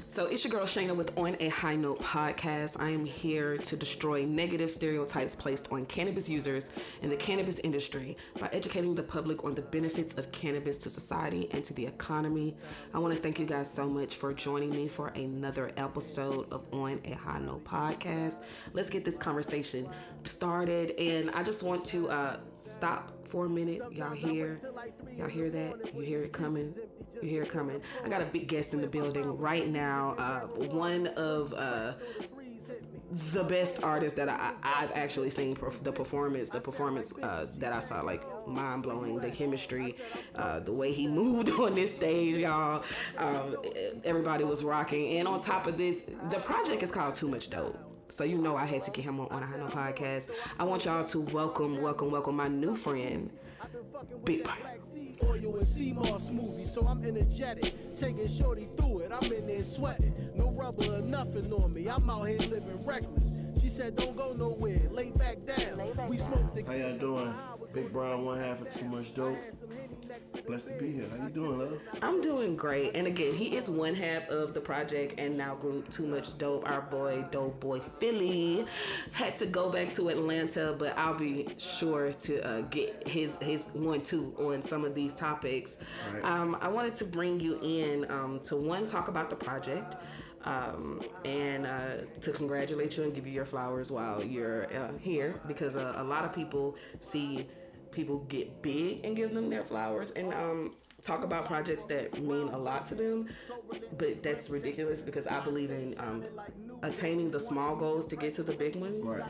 So it's your girl Chyana with On a High Note podcast. I am here to destroy negative stereotypes placed on cannabis users in the cannabis industry by educating the public on the benefits of cannabis to society and to the economy. I want to thank you guys so much for joining me for another episode of On a High Note podcast. Let's get this conversation started, and I just want to stop for a minute. Y'all hear that? You hear it coming? You hear it coming? I got a big guest in the building right now. One of the best artists that I've actually seen. The performance that I saw, like, mind blowing. The chemistry, the way he moved on this stage, y'all. Everybody was rocking. And on top of this, the project is called Too Much Dope. So you know I had to get him on a High Note podcast. I want y'all to welcome my new friend, Big Brian. Oil and sea moss movie, so I'm energetic. Taking shorty through it, I'm in there sweating. No rubber or nothing on me, I'm out here living reckless. She said don't go nowhere, lay back down. We smoke the... How y'all doing? Big Brian, one half of Too Much Dope. Blessed to be here. How you doing, love? I'm doing great. And again, he is one half of the project and now group Too Much Dope. Our boy, Dope Boy Philly, had to go back to Atlanta, but I'll be sure to get his 1-2 on some of these topics. Right. I wanted to bring you in to talk about the project. And to congratulate you and give you your flowers while you're here, because a lot of people see people get big and give them their flowers and talk about projects that mean a lot to them, but that's ridiculous because I believe in attaining the small goals to get to the big ones. Right.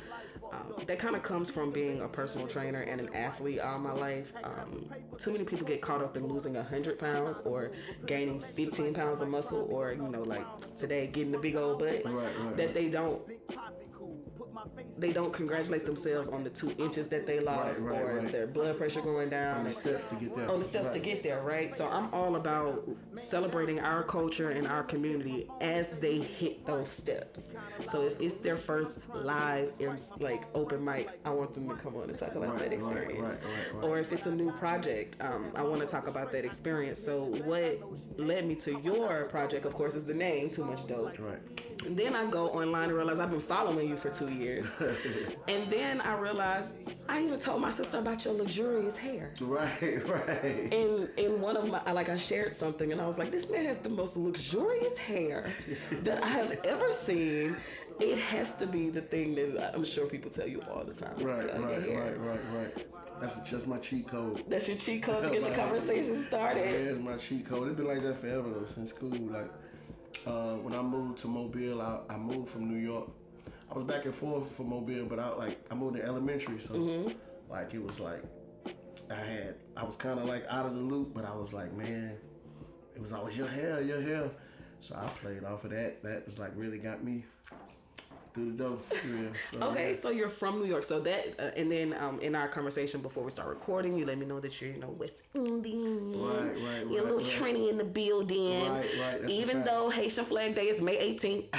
That kind of comes from being a personal trainer and an athlete all my life. Too many people get caught up in losing 100 pounds or gaining 15 pounds of muscle, or like today getting the big old butt. That they don't congratulate themselves on the 2 inches that they lost, or their blood pressure going down. On the steps to get there. On the steps to get there, right? So I'm all about celebrating our culture and our community as they hit those steps. So if it's their first live in like open mic, I want them to come on and talk about that experience. Right. Or if it's a new project, I want to talk about that experience. So what led me to your project, of course, is the name Too Much Dope. Right. And then I go online and realize I've been following you for 2 years. And then I realized I even told my sister about your luxurious hair. Right. In one of my, I shared something and I was like, this man has the most luxurious hair that I have ever seen. It has to be the thing that I'm sure people tell you all the time. Right. That's just my cheat code. That's your cheat code to get the conversation started. Yeah, it's my cheat code. It's been like that forever though, since school. Like when I moved to Mobile, I moved from New York. I was back and forth from Mobile, but I moved to elementary, so like it was like I was kind of like out of the loop, but I was like, man, it was always your hair. So I played off of that. That was like really got me through the door. Yeah, so, okay, so you're from New York. So that, and then in our conversation before we start recording, you let me know that you're, West Indian. Right. You're a little Trini in the building. Right. Even though Haitian Flag Day is May 18th.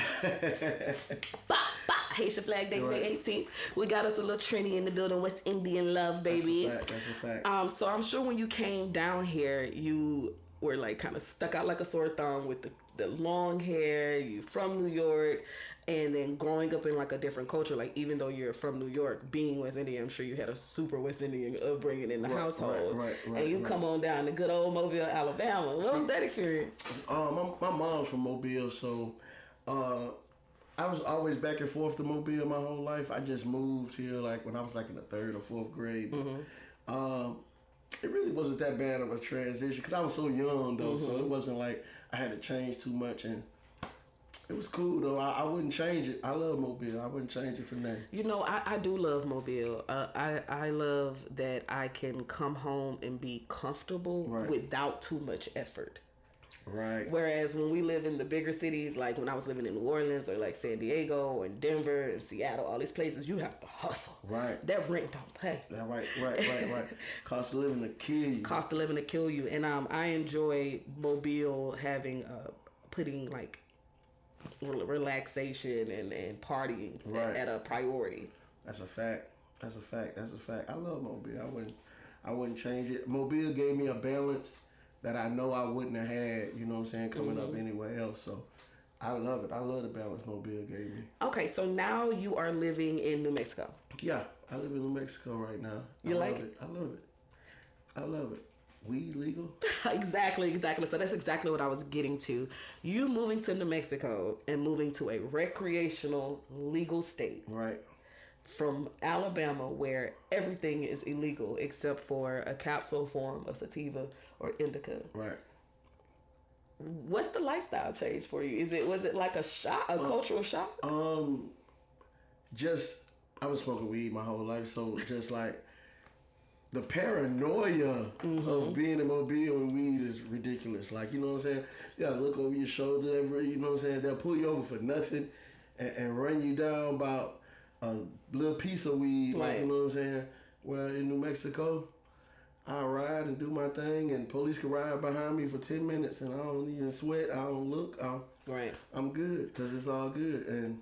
Haitian Flag Day, May 18th. We got us a little Trini in the building. West Indian love, baby. That's a fact. So I'm sure when you came down here, you were like kind of stuck out like a sore thumb with the long hair. You from New York, and then growing up in like a different culture. Like even though you're from New York, being West Indian, I'm sure you had a super West Indian upbringing in the household. Right. And you come on down to good old Mobile, Alabama. What was that experience? My mom's from Mobile, so I was always back and forth to Mobile my whole life. I just moved here like when I was like in the 3rd or 4th grade. It really wasn't that bad of a transition because I was so young though, so it wasn't like I had to change too much, and it was cool though. I wouldn't change it. I love Mobile. I wouldn't change it for nothing. I do love Mobile. I love that I can come home and be comfortable without too much effort. Right. Whereas when we live in the bigger cities, like when I was living in New Orleans or like San Diego and Denver and Seattle, all these places, you have to hustle. Right. That rent don't pay. Right. Cost of living to kill you. And I enjoy Mobile having putting like relaxation and partying at a priority. That's a fact. I love Mobile. I wouldn't change it. Mobile gave me a balance that I know I wouldn't have had, coming up anywhere else. So I love it. I love the balance Mobile gave me. Okay, so now you are living in New Mexico. Yeah, I live in New Mexico right now. You like it? I love it. I love it. Weed legal? Exactly. So that's exactly what I was getting to. You moving to New Mexico and moving to a recreational legal state. Right. From Alabama, where everything is illegal except for a capsule form of sativa or indica. Right. What's the lifestyle change for you? Was it like a cultural shock? Just I was smoking weed my whole life, so just like the paranoia of being in Mobile and weed is ridiculous. Like, you know what I'm saying? You gotta look over your shoulder you know what I'm saying? They'll pull you over for nothing and run you down about a little piece of weed. Right. Like, you know what I'm saying? Well, in New Mexico, I ride and do my thing, and police can ride behind me for 10 minutes, and I don't even sweat. I don't look. Right. I'm good because it's all good, and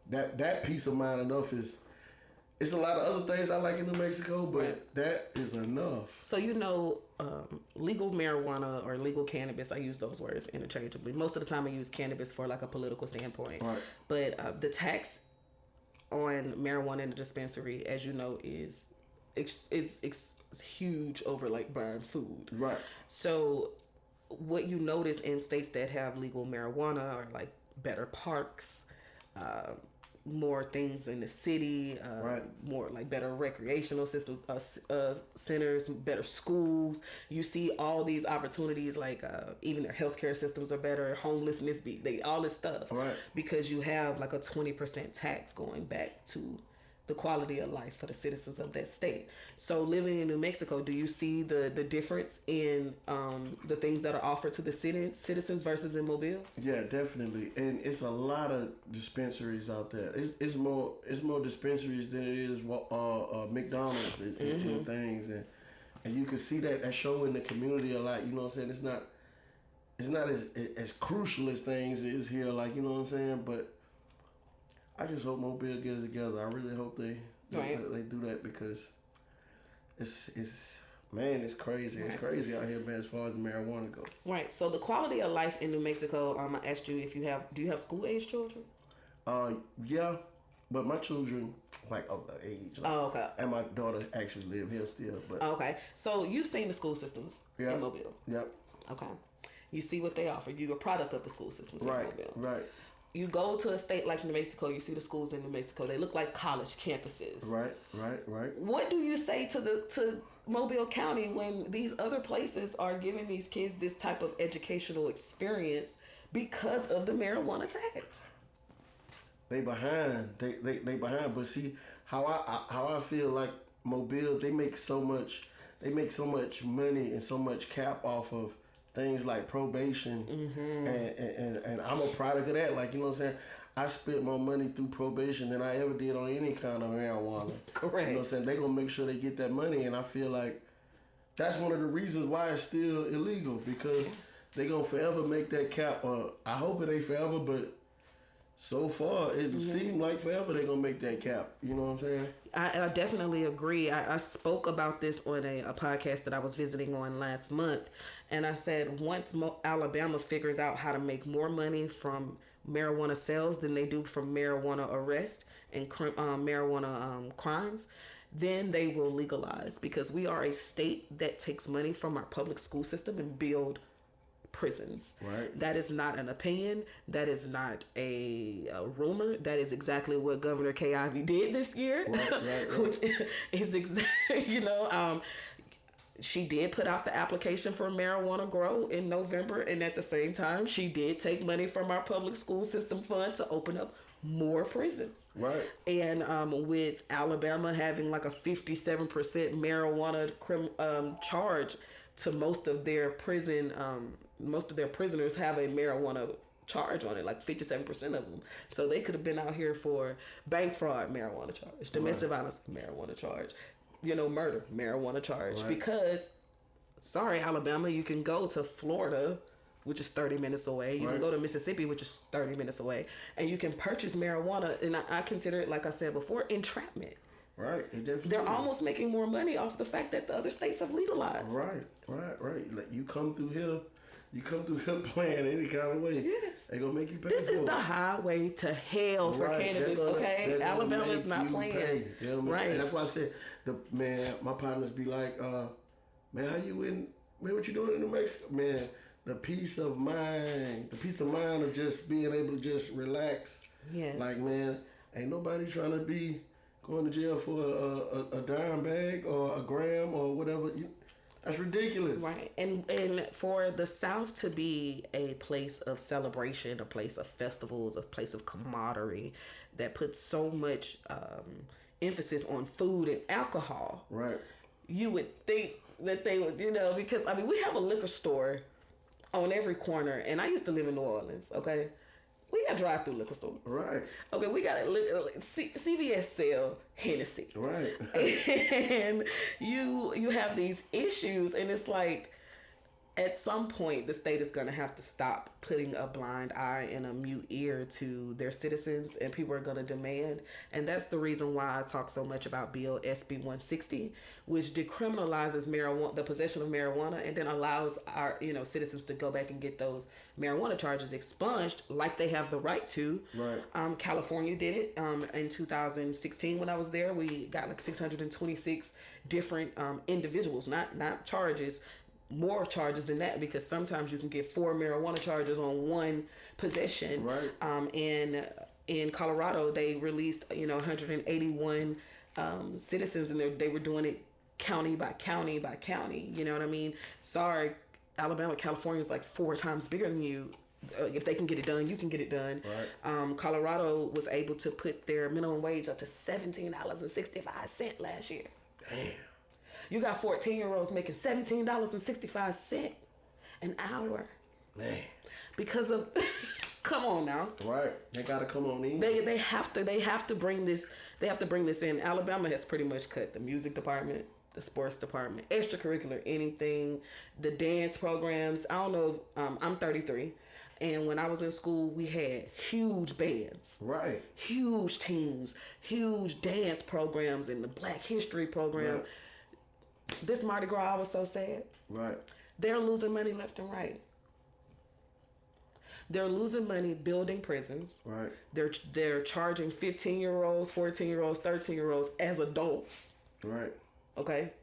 that peace of mind enough is. It's a lot of other things I like in New Mexico, but that is enough. So legal marijuana or legal cannabis, I use those words interchangeably. Most of the time I use cannabis for like a political standpoint. Right. But the tax on marijuana in the dispensary, as you know, is huge over like buying food. Right. So what you notice in states that have legal marijuana are like better parks, more things in the city, right. More like better recreational systems, centers, better schools. You see all these opportunities, like even their healthcare systems are better, homelessness, all this stuff. Right. Because you have like a 20% tax going back to the quality of life for the citizens of that state. So living in New Mexico, do you see the difference in the things that are offered to the citizens versus in Mobile? Yeah, definitely. And it's a lot of dispensaries out there. It's more dispensaries than it is McDonald's and things. And you can see that show in the community a lot. You know what I'm saying? It's not as crucial as things is here. Like, you know what I'm saying? But I just hope Mobile get it together. I really hope they do that because it's crazy. It's crazy out here, man, as far as the marijuana goes. Right. So the quality of life in New Mexico, I asked you do you have school age children? Yeah, but my children like of the age. Like, okay. And my daughter actually live here still. But okay. So you've seen the school systems in Mobile. Yep. Okay. You see what they offer. You're a product of the school systems in Mobile. Right. You go to a state like New Mexico, you see the schools in New Mexico. They look like college campuses. Right. What do you say to Mobile County when these other places are giving these kids this type of educational experience because of the marijuana tax? They behind. They behind. But see how I feel like Mobile, they make so much money and so much cap off of things like probation, and I'm a product of that. Like, you know what I'm saying? I spent more money through probation than I ever did on any kind of marijuana. Correct. You know what I'm saying? They gonna make sure they get that money, and I feel like that's one of the reasons why it's still illegal, because they gonna forever make that cap. I hope it ain't forever, but so far it seemed like forever they gonna make that cap. You know what I'm saying? I definitely agree. I spoke about this on a podcast that I was visiting on last month, and I said once Alabama figures out how to make more money from marijuana sales than they do from marijuana arrest and marijuana crimes, then they will legalize, because we are a state that takes money from our public school system and build prisons. Right. That is not an opinion. That is not a rumor. That is exactly what Governor Kay Ivey did this year. Right. Which is exactly, she did put out the application for marijuana grow in November, and at the same time, she did take money from our public school system fund to open up more prisons. Right. And with Alabama having like a 57% marijuana charge to most of their prisoners have a marijuana charge on it, like 57% of them. So they could have been out here for bank fraud, marijuana charge, domestic violence, marijuana charge, murder, marijuana charge. Right. Because, sorry, Alabama, you can go to Florida, which is 30 minutes away. You can go to Mississippi, which is 30 minutes away, and you can purchase marijuana. And I consider it, like I said before, entrapment. Right. It definitely They're almost making more money off the fact that the other states have legalized. Right. Like, you come through here, You come through here playing any kind of way. Yes. They gonna make you pay. This is the highway to hell for cannabis, okay? Alabama is not playing. Right. And that's why I said, my partners be like, man, how you in, man, what you doing in New Mexico? Man, the peace of mind of just being able to just relax. Yes. Like, man, ain't nobody trying to be going to jail for a dime bag or a gram or whatever. That's ridiculous. Right. And for the South to be a place of celebration, a place of festivals, a place of camaraderie that puts so much emphasis on food and alcohol. Right. You would think that they would, because, I mean, we have a liquor store on every corner. And I used to live in New Orleans, okay? We got drive-through liquor stores. Right. Okay, we got CVS sell Hennessy. Right. And you have these issues, and it's like, at some point, the state is going to have to stop putting a blind eye and a mute ear to their citizens, and people are going to demand. And that's the reason why I talk so much about Bill SB 160, which decriminalizes marijuana, the possession of marijuana, and then allows our citizens to go back and get those marijuana charges expunged like they have the right to. Right. California did it in 2016 when I was there. We got like 626 different individuals, not charges. More charges than that, because sometimes you can get 4 marijuana charges on one possession. Right. In Colorado, they released 181 citizens, and they were doing it county by county by county. You know what I mean? Sorry, Alabama, California is like 4 times bigger than you. If they can get it done, you can get it done. Right. Colorado was able to put their minimum wage up to $17.65 last year. Damn. You got 14-year-olds making $17.65 an hour. Man. Because of come on now. Right. They gotta come on in. They have to bring this in. Alabama has pretty much cut the music department, the sports department, extracurricular, anything, the dance programs. I don't know, I'm 33. And when I was in school, we had huge bands. Right. Huge teams, huge dance programs, and the Black History program. Right. This Mardi Gras, I was so sad. Right. They're losing money left and right. They're losing money building prisons. Right. They're charging 15-year-olds, 14-year-olds, 13-year-olds as adults. Right. Okay?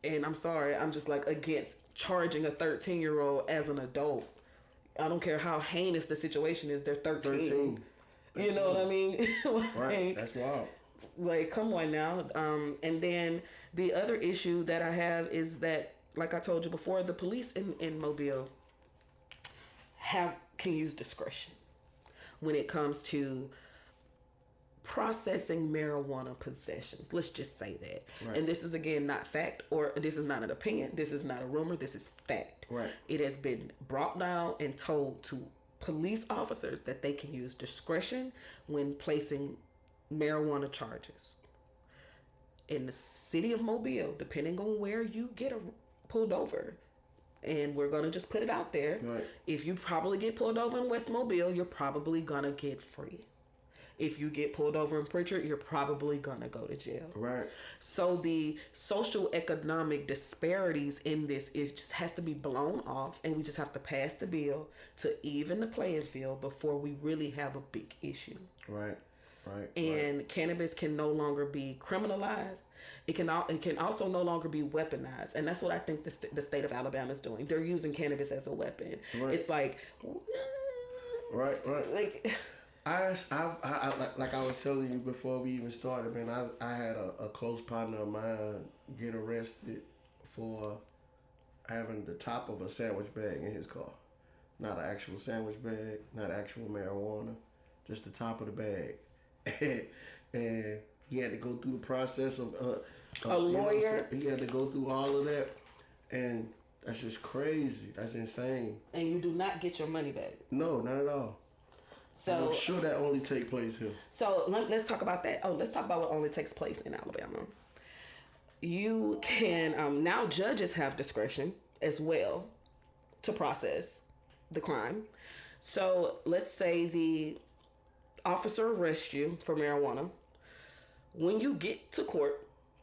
And I'm sorry, I'm just like against charging a 13-year-old as an adult. I don't care how heinous the situation is, they're 13. You know what I mean? Right. That's wild. Like, come on now. And then the other issue that I have is that, like I told you before, the police in Mobile can use discretion when it comes to processing marijuana possessions. Let's just say that. Right. And this is, again, not fact, or this is not an opinion. This is not a rumor. This is fact. Right. It has been brought down and told to police officers that they can use discretion when placing marijuana charges. In the city of Mobile, depending on where you get pulled over, and we're going to just put it out there, right. If you probably get pulled over in West Mobile, you're probably going to get free. If you get pulled over in Pritchard, you're probably going to go to jail. Right. So the social economic disparities in this just has to be blown off, and we just have to pass the bill to even the playing field before we really have a big issue. Right. Right. And cannabis can no longer be criminalized. It can also no longer be weaponized, and that's what I think the state of Alabama is doing. They're using cannabis as a weapon. Right. It's like, right. like I like I was telling you before we even started, man. I had a close partner of mine get arrested for having the top of a sandwich bag in his car, not an actual sandwich bag, not actual marijuana, just the top of the bag. And he had to go through the process of a lawyer. He had to go through all of that, and that's just crazy. That's insane. And you do not get your money back. No, not at all. So I'm sure that only take place here. So let's talk about that. Let's talk about what only takes place in Alabama. You can now judges have discretion as well to process the crime. So let's say the officer arrests you for marijuana. When you get to court,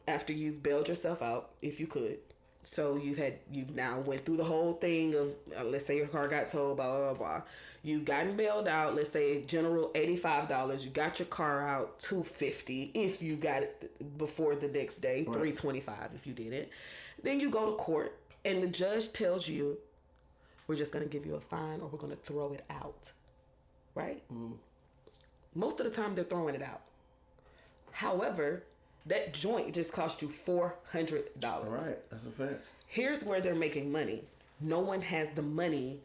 after you've bailed yourself out, if you could, So you've now went through the whole thing of let's say your car got towed, blah blah blah. You've gotten bailed out. Let's say general $85. You got your car out $250 if you got it before the next day, $325 if you did it. Then you go to court and the judge tells you, we're just gonna give you a fine or we're gonna throw it out, right? Most of the time they're throwing it out. However, that joint just cost you $400. Right, that's a fact. Here's where they're making money. No one has the money.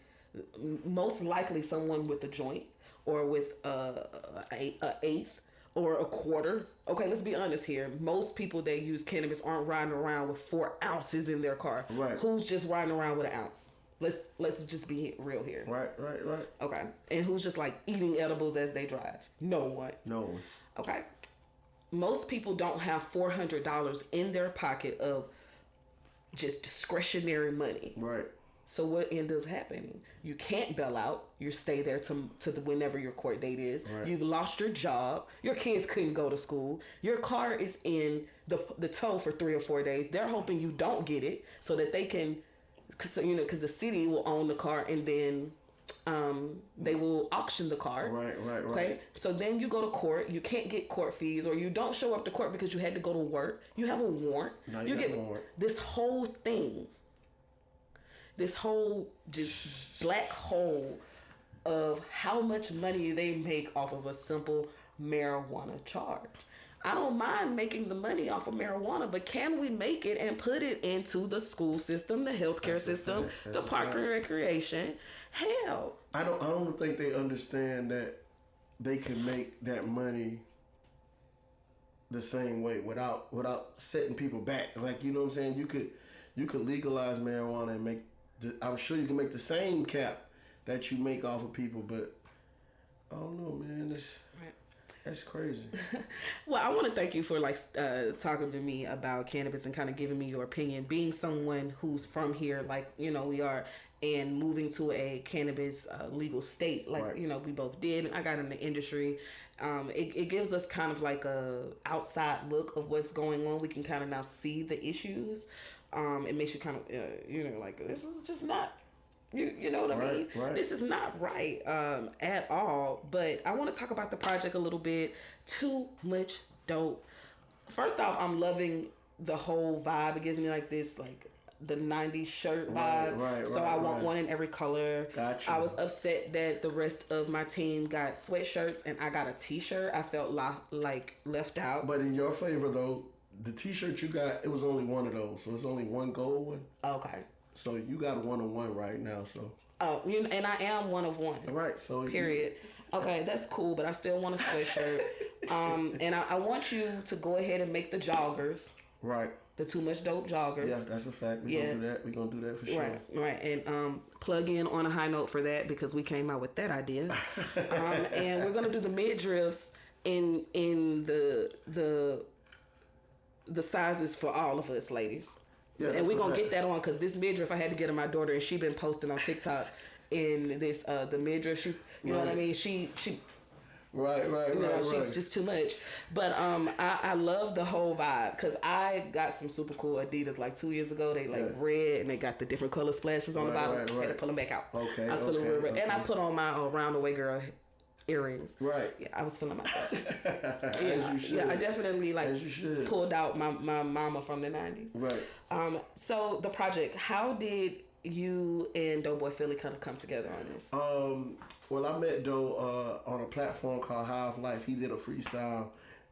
Most likely someone with a joint or with an eighth or a quarter. Okay, let's be honest here. Most people that use cannabis aren't riding around with 4 ounces in their car. Right. Who's just riding around with an ounce? Let's just be real here. Right. Okay. And who's just like eating edibles as they drive? No one. Okay. Most people don't have $400 in their pocket of just discretionary money. Right. So what ends up happening? You can't bail out. You stay there to whenever your court date is. Right. You've lost your job. Your kids couldn't go to school. Your car is in the tow for 3 or 4 days. They're hoping you don't get it so that they can, because the city will own the car and then they will auction the car. Right. Okay, so then you go to court. You can't get court fees, or you don't show up to court because you had to go to work. You have a warrant. No, you get a warrant. This whole thing. This whole just black hole of how much money they make off of a simple marijuana charge. I don't mind making the money off of marijuana, but can we make it and put it into the school system, the healthcare system, the park and recreation? Hell, I don't think they understand that they can make that money the same way without setting people back. Like, you know what I'm saying? You could legalize marijuana and make. I'm sure you can make the same cap that you make off of people, but I don't know, man. That's crazy. Well, I want to thank you for talking to me about cannabis and kind of giving me your opinion. Being someone who's from here, like we are, and moving to a cannabis legal state, we both did. And I got in the industry. It gives us kind of like a outside look of what's going on. We can kind of now see the issues. It makes you kind of this is just not. You know what I mean? Right. This is not right at all. But I want to talk about the project a little bit. Too much dope. First off, I'm loving the whole vibe. It gives me this the 90s shirt vibe. So I want one in every color. Gotcha. I was upset that the rest of my team got sweatshirts and I got a t-shirt. I felt left out. But in your favor though, the t-shirt you got, it was only one of those. So it's only one gold one. Okay. So you got a 1-on-1 right now, so. Oh, and I am one of one. Right, so. Period. Okay, that's cool, but I still want a sweatshirt. And I want you to go ahead and make the joggers. Right. The Too Much Dope joggers. Yeah, that's a fact. We're going to do that for sure. Right. And plug in on a high note for that because we came out with that idea. And we're going to do the midriffs in the sizes for all of us, ladies. Yeah, and we're going to get that on because this midriff I had to get on my daughter and she been posting on TikTok in this, the midriff. She's, you know what I mean? She Right. She's just too much. But I love the whole vibe because I got some super cool Adidas 2 years ago. They red and they got the different color splashes on the bottom. I had to pull them back out. Okay. I was feeling real. And I put on my Round the Way Girl earrings. Right. Yeah, I was feeling myself. As you should. Yeah, I definitely pulled out my mama from the 90s. Right. So the project, how did you and Doughboy Philly kind of come together on this? Well, I met Doe on a platform called High Off Life. He did a freestyle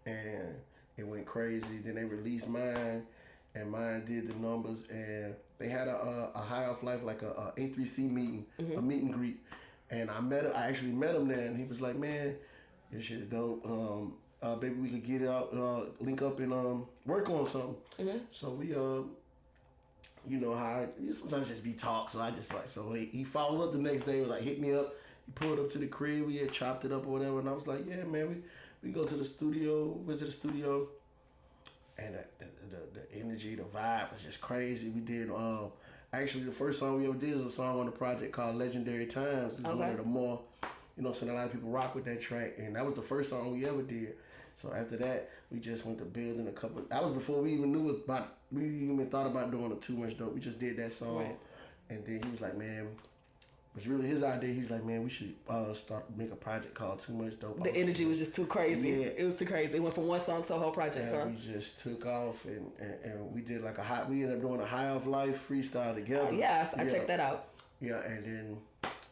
and it went crazy. Then they released mine and mine did the numbers and they had a High Off Life, like a A3C meeting, a meet and greet. And I actually met him there and he was like, man, this shit is dope. Maybe we could get out, link up and work on something. Mm-hmm. So we, you know how sometimes just be talk. So I just so he followed up the next day, was like, hit me up. He pulled up to the crib, we had chopped it up or whatever. And I was like, yeah, man, we go to the studio, went to the studio. And the energy, the vibe was just crazy. We did, actually the first song we ever did is a song on the project called Legendary Times. It's one of the more you know what I'm saying, a lot of people rock with that track, and that was the first song we ever did. So after that, we just went to building a couple. That was before we even knew about. We even thought about doing a Too Much Dope. We just did that song, Right. and then he was like, "Man, it was really his idea." He was like, "Man, we should make a project called Too Much Dope." The energy was just too crazy. Yeah. It was too crazy. It went from one song to a whole project. And Huh? we just took off, and we did like we ended up doing a High Off Life freestyle together. Yes, I checked that out. Yeah, and then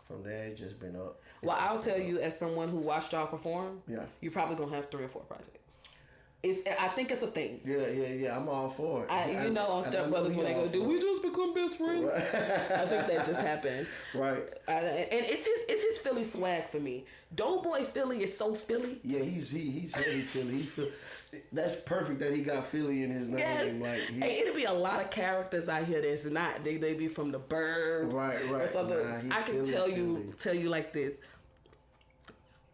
from there it's just been up. Well, I'll tell you, as someone who watched y'all perform, you're probably gonna have 3 or 4 projects. I think it's a thing. Yeah. I'm all for it. On Step Brothers when they go do, we just become best friends. Right. I think that just happened. Right. And it's his Philly swag for me. Doughboy Philly is so Philly. Yeah, he's heavy Philly. That's perfect that he got Philly in his name. Yes. Like, it'll be a lot of characters out here that's not. They be from the burbs. Right. Or something. Nah, I can tell you like this.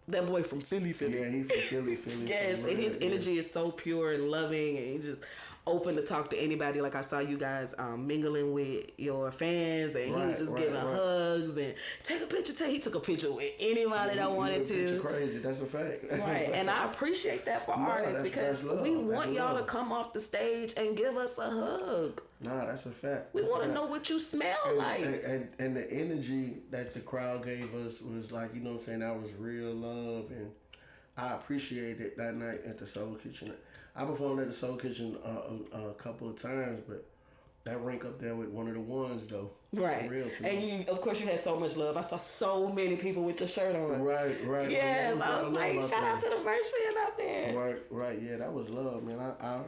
That boy from Philly. Yeah, he from Philly. Yes, and his energy is so pure and loving, and he's just open to talk to anybody. Like I saw you guys mingling with your fans, and he was just giving hugs and take a picture. He took a picture with anybody that wanted to. Crazy, that's a fact. Right, and I appreciate that for artists because we want y'all to come off the stage and give us a hug. Nah, that's a fact. We want to know what you smell like. And the energy that the crowd gave us was like, you know what I'm saying, that was real love, and I appreciated it that night at the Soul Kitchen. I performed at the Soul Kitchen a couple of times, but that rank up there with one of the ones though. Right. Real and of course you had so much love. I saw so many people with your shirt on. Right. Yes, I was like, shout out to the merch man out there. Right. Yeah, that was love, man. I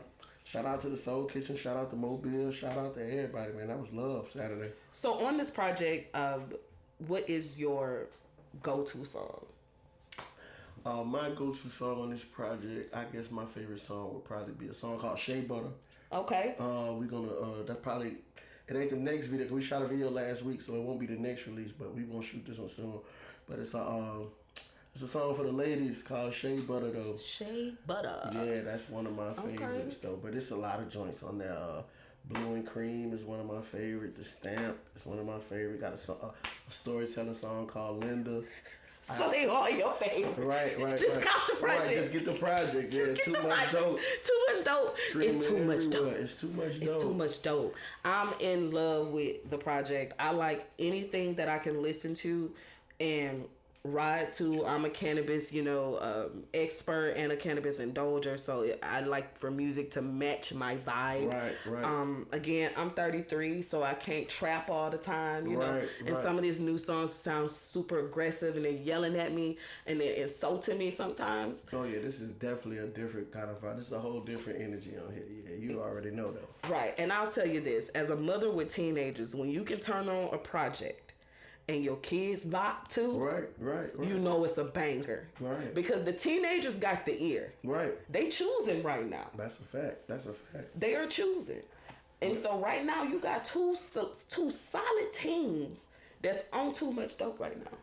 shout out to the Soul Kitchen, shout out to Mobile, shout out to everybody, man. That was love Saturday. So on this project, what is your go-to song? My go-to song on this project, I guess my favorite song would probably be a song called Shea Butter. Okay. We're gonna, that probably, it ain't the next video, cause we shot a video last week, so it won't be the next release, but we gonna shoot this one soon. But it's a song for the ladies called Shea Butter though. Shea Butter. Yeah, that's one of my favorites though. But it's a lot of joints on there. Blue and Cream is one of my favorites. The Stamp is one of my favorites. Got a storytelling song called Linda. So they all your favorite. Right. Just cop the project. Right, just get the project. Yeah, Just too get the much project. dope. Too much dope. It's too much dope. It's too much dope. It's too much dope. I'm in love with the project. I like anything that I can listen to and ride to. I'm a cannabis, expert and a cannabis indulger, so I like for music to match my vibe. Right. Again, I'm 33, so I can't trap all the time, you know. And some of these new songs sound super aggressive, and they're yelling at me and they're insulting me sometimes. Oh yeah, this is definitely a different kind of vibe. This is a whole different energy on here. Yeah, you already know though. Right, and I'll tell you this: as a mother with teenagers, when you can turn on a project and your kids vibe too, right. you know it's a banger. Right. Because the teenagers got the ear. Right. They choosing right now. That's a fact. They are choosing. And so right now you got two solid teams that's on too much dope right now.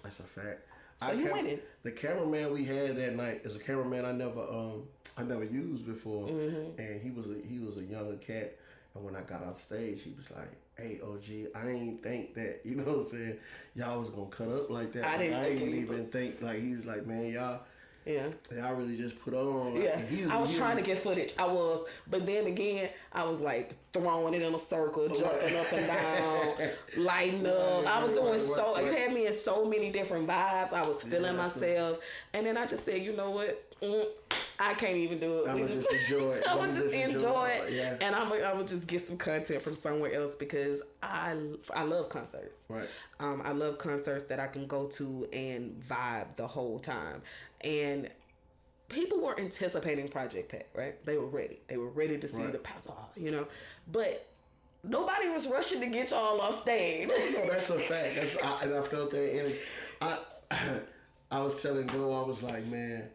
That's a fact. So you winning. The cameraman we had that night is a cameraman I never used before, and he was a younger cat. And when I got off stage, he was like, "Hey, OG, I ain't think that, you know what I'm saying, y'all was gonna cut up like that." I didn't even think, like, he was like, "Man, y'all really just put on." Like, I was trying to get footage. I was, but then again, I was like throwing it in a circle, jumping up and down, lighting up. I was doing you had me in so many different vibes. I was feeling myself, and then I just said, you know what? I can't even do it. I would just enjoy it. I would just enjoy it, and I would just get some content from somewhere else because I love concerts. Right. I love concerts that I can go to and vibe the whole time, and people were anticipating Project Pat, right? They were ready. They were ready to see the power, but nobody was rushing to get y'all off stage. No, that's a fact. And I felt that energy. I was telling Joe, I was saying, man,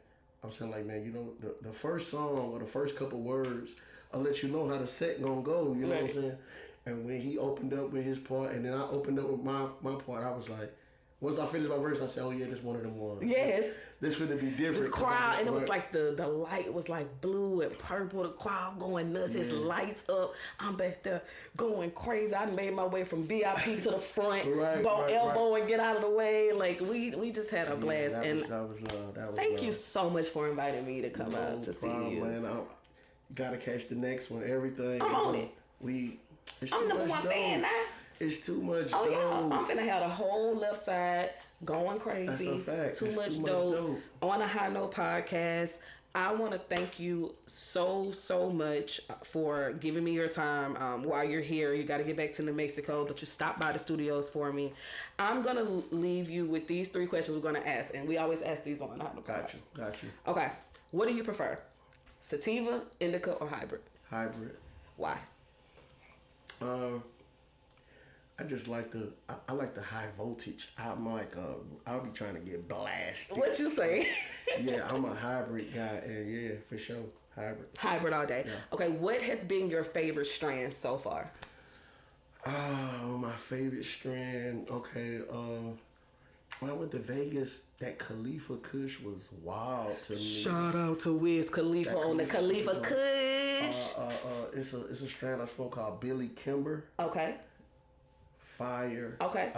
the first song or the first couple words, I'll let you know how the set gonna go, you know what I'm saying? And when he opened up with his part, and then I opened up with my part, I was like, Once I finished my verse, I said, "Oh yeah, this one of them ones. Yes. This finna be different." The crowd, and it was like the light was like blue and purple. The crowd going nuts. His lights up. I'm back there going crazy. I made my way from VIP to the front, elbow and get out of the way. Like we just had a blast. That and was love. That was thank love. you so much for inviting me to come out to see you. Man. You gotta catch the next one. Everything. I'm on it. I'm number one fan now. It's too much dope. Yeah, I'm finna have the whole left side going crazy. That's a fact. Too much dope on a High Note podcast. I want to thank you so much for giving me your time while you're here. You got to get back to New Mexico, but you stopped by the studios for me. I'm going to leave you with these 3 questions we're going to ask, and we always ask these on High Note podcast. Got you. Okay. What do you prefer? Sativa, indica, or hybrid? Hybrid. Why? I just like I like the high voltage. I'm like I'll be trying to get blasted. What you say? Yeah, I'm a hybrid guy, and yeah, for sure, hybrid. Hybrid all day. Yeah. Okay, what has been your favorite strand so far? My favorite strand. Okay, when I went to Vegas, that Khalifa Kush was wild to me. Shout out to Wiz Khalifa on the Khalifa Kush. It's a strand I smoke called Billy Kimber. Okay. Fire. Okay.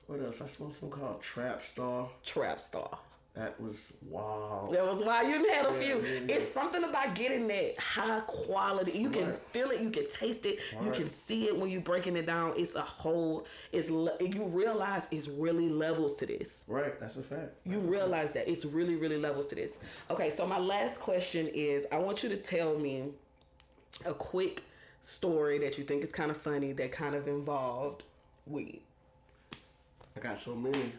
What else? I smoked something called Trap Star. Trap Star. That was wild. That was wild. You had a few. It's something about getting that high quality. You can feel it. You can taste it. You can see it when you're breaking it down. It's a whole. You realize it's really levels to this. Right. That's a fact. You realize that it's really levels to this. Okay. So my last question is, I want you to tell me a quick story that you think is kind of funny that kind of involved weed. I got so many.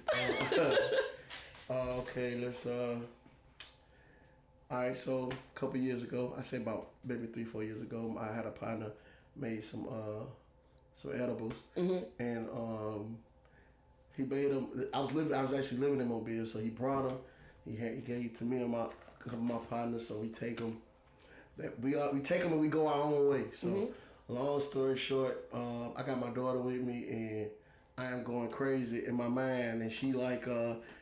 Okay, let's all right, so a couple years ago, I say about maybe 3-4 years ago, I had a partner made some edibles, and he made them. I was actually living in Mobile, so he brought them. He gave it to me and my partners, so we take them. We take them and we go our own way. So, long story short, I got my daughter with me, and I am going crazy in my mind, and she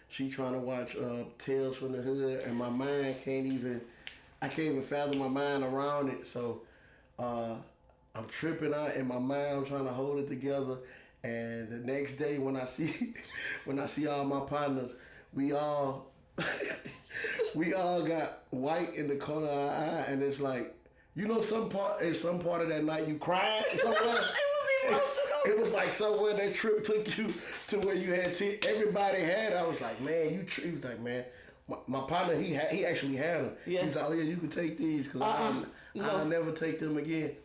she trying to watch Tales from the Hood, and my mind I can't even fathom my mind around it. So I'm tripping out in my mind. I'm trying to hold it together. And the next day when I see all my partners, we all got white in the corner of our eye, and it's like, some part of that night you cried somewhere. It was like somewhere that trip took you to where you had everybody had. I was like, man, he was like, man, my partner he actually had them. Yeah. He was like, oh yeah, you can take these because I'll never take them again.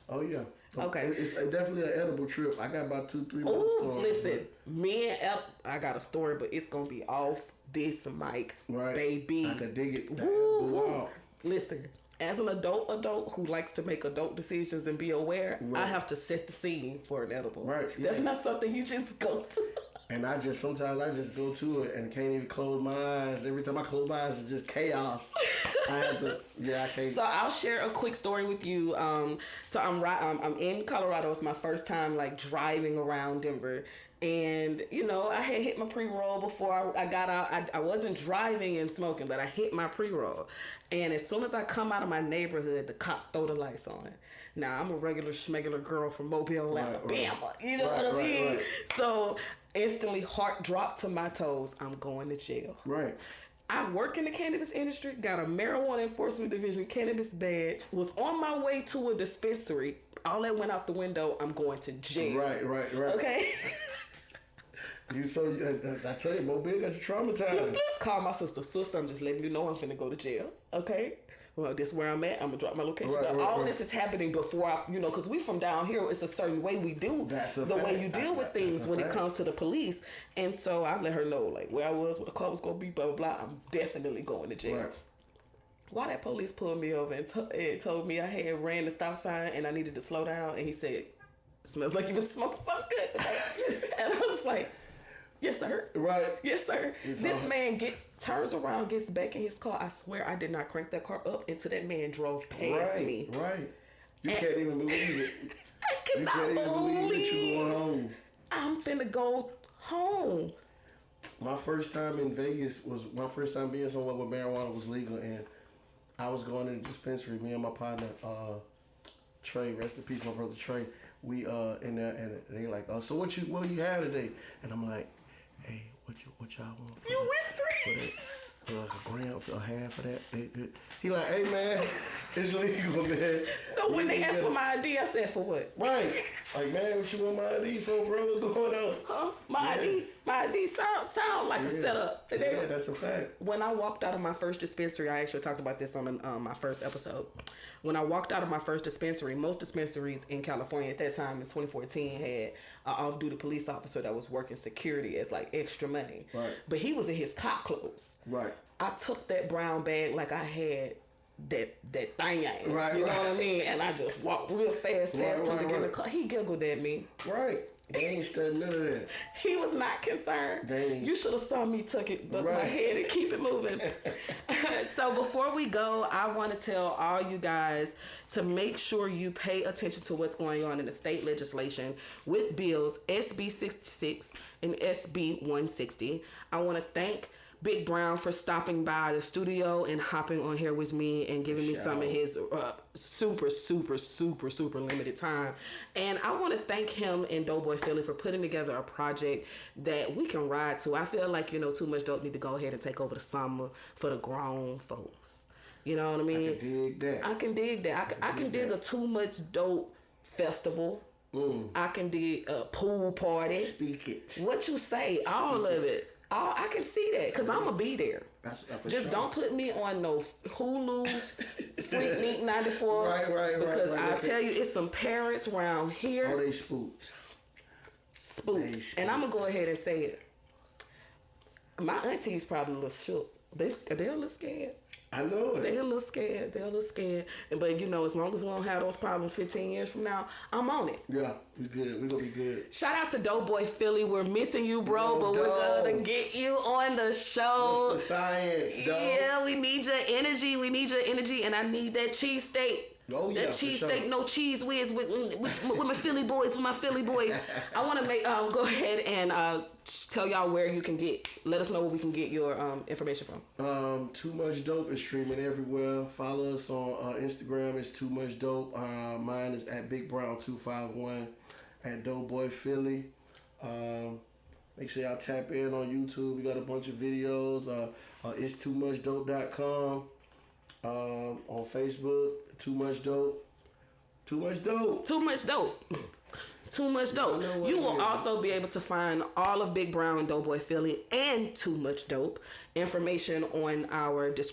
Oh yeah. Okay. It's definitely an edible trip. I got about 2-3 more stories. Listen, me and I got a story, but it's gonna be off this mic, baby. I can dig it. Woo. Listen. As an adult who likes to make adult decisions and be aware, I have to set the scene for an edible. Right. Yeah. That's not something you just go to. And sometimes I just go to it and can't even close my eyes. Every time I close my eyes, it's just chaos. I can't. So I'll share a quick story with you. So I'm in Colorado. It's my first time driving around Denver. And, I had hit my pre-roll before I got out. I wasn't driving and smoking, but I hit my pre-roll. And as soon as I come out of my neighborhood, the cop throw the lights on. Now, I'm a regular schmegular girl from Mobile, Alabama. You know what I mean? Right. So, instantly, heart dropped to my toes. I'm going to jail. Right. I work in the cannabis industry, got a marijuana enforcement division cannabis badge, was on my way to a dispensary. All that went out the window. I'm going to jail. Right. Okay? I tell you, Mobile got you traumatized. Call my sister. Sister, I'm just letting you know I'm finna go to jail. Okay? Well, this is where I'm at. I'm gonna drop my location. All this is happening before because we from down here, it's a certain way we do way you deal with things when it comes to the police. And so I let her know where I was, what the call was gonna be, blah blah blah. I'm definitely going to jail. Right. Why that police pulled me over and told me I had ran the stop sign and I needed to slow down, and he said, "Smells like you been smoking something good." And I was like, "Yes, sir." Right. Yes, sir. This man turns around, gets back in his car. I swear I did not crank that car up until that man drove past me. Right. You can't even believe it. I cannot believe that you going home. I'm finna go home. My first time in Vegas was my first time being somewhere where marijuana was legal, and I was going to the dispensary. Me and my partner, Trey, rest in peace, my brother Trey. We in there, and they like, so what you have today? And I'm like, hey, what y'all want? For You whispering? For like a gram, for a half of that. He like, hey man, it's legal, man. No, when they asked for my ID, I said, for what? Right. Like, man, what you want my ID for, bro? What's going on? Huh? My ID sound like a setup. Yeah, that's a fact. When I walked out of my first dispensary, I actually talked about this on my first episode. When I walked out of my first dispensary, most dispensaries in California at that time in 2014 had an off-duty police officer that was working security as like extra money. Right. But he was in his cop clothes. Right. I took that brown bag like I had that thing. Right. You know what I mean? And I just walked real fast to get in the car. He giggled at me. Right. They ain't studying none of that. He was not concerned. You should have saw me tuck it my head and keep it moving. So before we go, I want to tell all you guys to make sure you pay attention to what's going on in the state legislation with bills SB 66 and SB 160. I want to thank Big Brown for stopping by the studio and hopping on here with me and giving me some of his super limited time. And I want to thank him and Doughboy Philly for putting together a project that we can ride to. I feel like, Too Much Dope need to go ahead and take over the summer for the grown folks. You know what I mean? I can dig that. I can dig a Too Much Dope festival. I can dig a pool party. Speak it. What you say? All of it. I can see that because I'm going to be there. Just don't put me on no Hulu, Freaknik 94. Right. Because I'll tell you, it's some parents around here. Oh, they spooked. Spooked. And I'm going to go ahead and say it. My auntie's probably a little shook. They're a little scared. I know it. They're a little scared. But, as long as we don't have those problems 15 years from now, I'm on it. Yeah, we good. We're going to be good. Shout out to Doughboy Philly. We're missing you, bro, but we're going to get you on the show. What's the science, dog? Yeah, we need your energy. And I need that cheesesteak. Oh, yeah, that cheesesteak, no cheese whiz with my Philly boys, I want to go ahead and tell y'all where you can let us know where we can get your information from. Too Much Dope is streaming everywhere. Follow us on Instagram. It's Too Much Dope. Mine is at Big Brown 251 at Doughboy Philly. Make sure y'all tap in on YouTube. We got a bunch of videos. It's TooMuchDope.com. On Facebook, Too Much Dope. Too Much Dope. Too Much Dope. Too Much Dope. You will also be able to find all of Big Brown and Doughboy Philly and Too Much Dope information on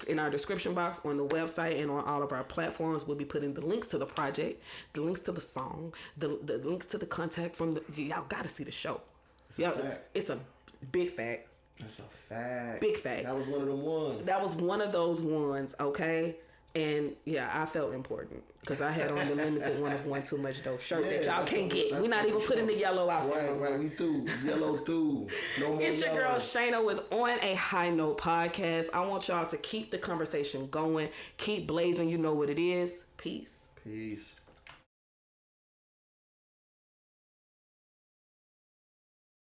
in our description box on the website and on all of our platforms. We'll be putting the links to the project, the links to the song, the links to the contact from y'all gotta see the show. It's a big fact. That's a fact. Big fact. That was one of the ones. That was one of those ones, okay? And yeah, I felt important because I had on the limited one of One Too Much Dope shirt that y'all can't get. We're not even putting the yellow out there. Right, we through. Yellow through. No more It's your girl Chyana with On a High Note podcast. I want y'all to keep the conversation going. Keep blazing. You know what it is. Peace. Peace.